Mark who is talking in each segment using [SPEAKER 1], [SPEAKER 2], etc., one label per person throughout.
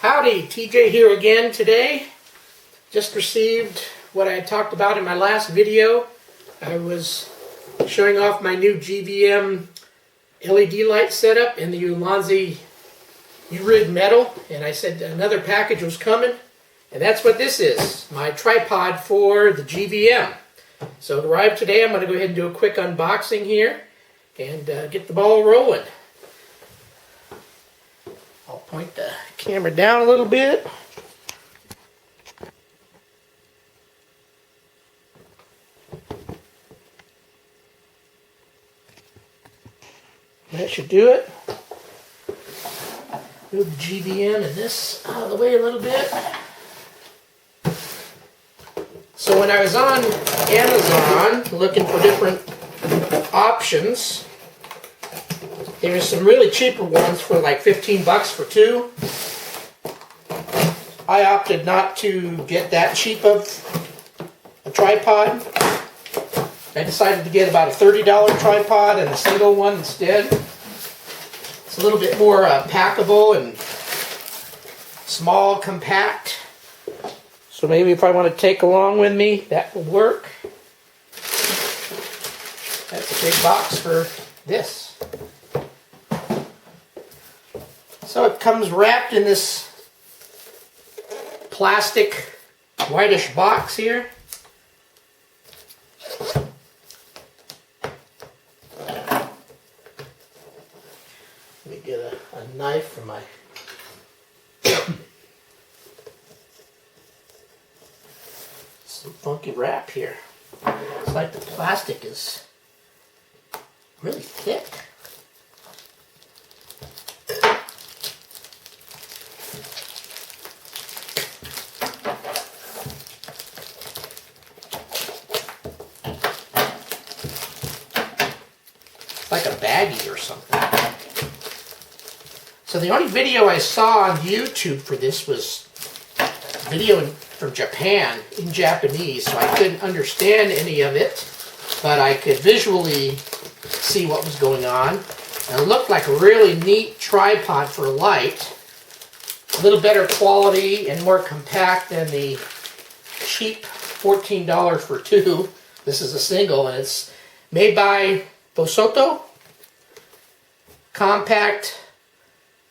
[SPEAKER 1] Howdy, TJ here again today. Just received what I had talked about in my last video. I was showing off my new GVM LED light setup in the Ulanzi U-Rig metal, and I said another package was coming, and that's what this is, my tripod for the GVM. So it arrived today. I'm going to go ahead and do a quick unboxing here and get the ball rolling. I'll point the camera down a little bit. That should do it. Move the GVM and this out of the way a little bit. So when I was on Amazon looking for different options, there's some really cheaper ones for like 15 bucks for two. I opted not to get that cheap of a tripod. I decided to get about a $30 tripod and a single one instead. It's a little bit more packable and small, compact. So maybe if I want to take along with me, that will work. That's a big box for this. So it comes wrapped in this plastic whitish box here. Let me get a knife for my some funky wrap here. It's like the plastic is really thick. Like a baggie or something. So the only video I saw on YouTube for this was a video from Japan in Japanese, so I couldn't understand any of it, but I could visually see what was going on. And it looked like a really neat tripod for a light. A little better quality and more compact than the cheap $14 for two. This is a single, and it's made by Fosoto Compact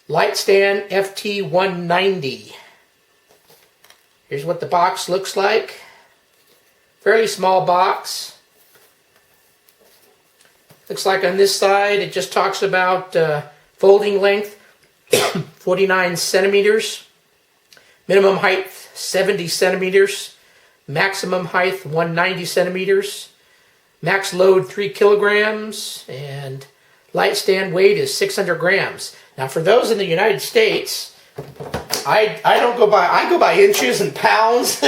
[SPEAKER 1] Lightstand FT-190. Here's what the box looks like. Fairly small box. Looks like on this side it just talks about folding length 49 centimeters, minimum height 70 centimeters, maximum height 190 centimeters, max load 3 kilograms, and light stand weight is 600 grams. Now for those in the United States, I go by inches and pounds,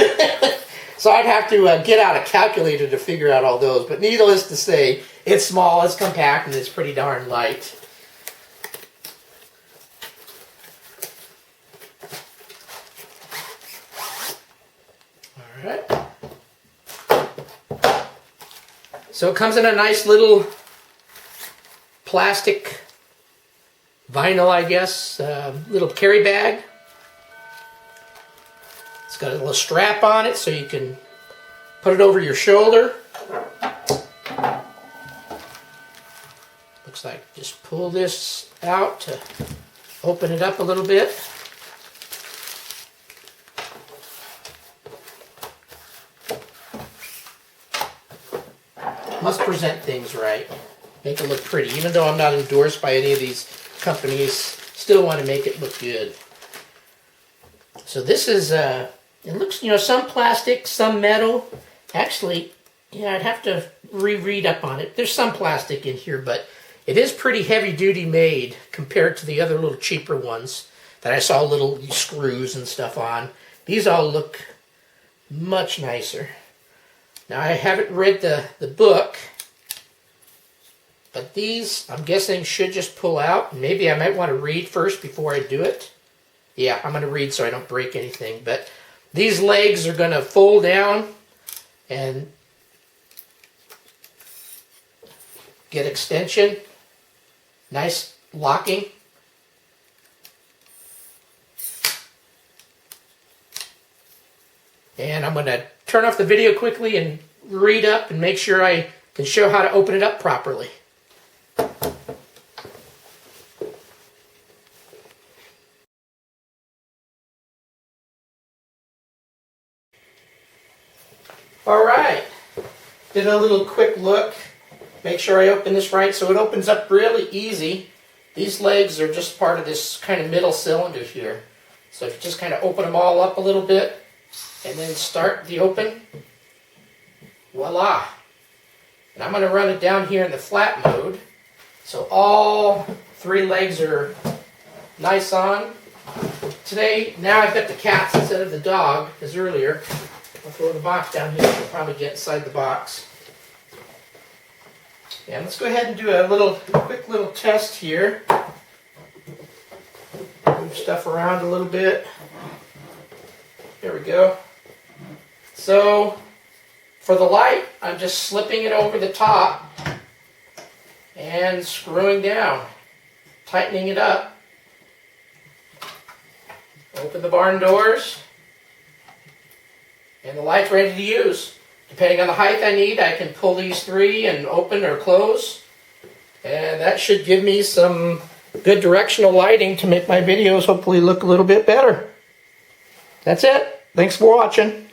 [SPEAKER 1] so I'd have to get out a calculator to figure out all those. But needless to say, it's small, it's compact, and it's pretty darn light. All right. So it comes in a nice little plastic vinyl, I guess, little carry bag. It's got a little strap on it so you can put it over your shoulder. Looks like just pull this out to open it up a little bit. Must present things right. Make it look pretty. Even though I'm not endorsed by any of these companies, still want to make it look good. So this is, it looks, some plastic, some metal. Actually, I'd have to reread up on it. There's some plastic in here, but it is pretty heavy-duty made compared to the other little cheaper ones that I saw little screws and stuff on. These all look much nicer. Now, I haven't read the book, but these, I'm guessing, should just pull out. Maybe I might want to read first before I do it. Yeah, I'm going to read so I don't break anything. But these legs are going to fold down and get extension. Nice locking. And I'm going to turn off the video quickly and read up and make sure I can show how to open it up properly. Alright, did a little quick look, make sure I open this right so it opens up really easy. These legs are just part of this kind of middle cylinder here. So if you just kind of open them all up a little bit and then start the open, voila. And I'm going to run it down here in the flat mode. So all three legs are nice on. Today, now I've got the cats instead of the dog, as earlier. I'll throw the box down here, so we'll probably get inside the box. And let's go ahead and do a quick little test here. Move stuff around a little bit. There we go. So, for the light, I'm just slipping it over the top and screwing down, tightening it up. Open the barn doors. And the light's ready to use. Depending on the height I need, I can pull these three and open or close. And that should give me some good directional lighting to make my videos hopefully look a little bit better. That's it. Thanks for watching.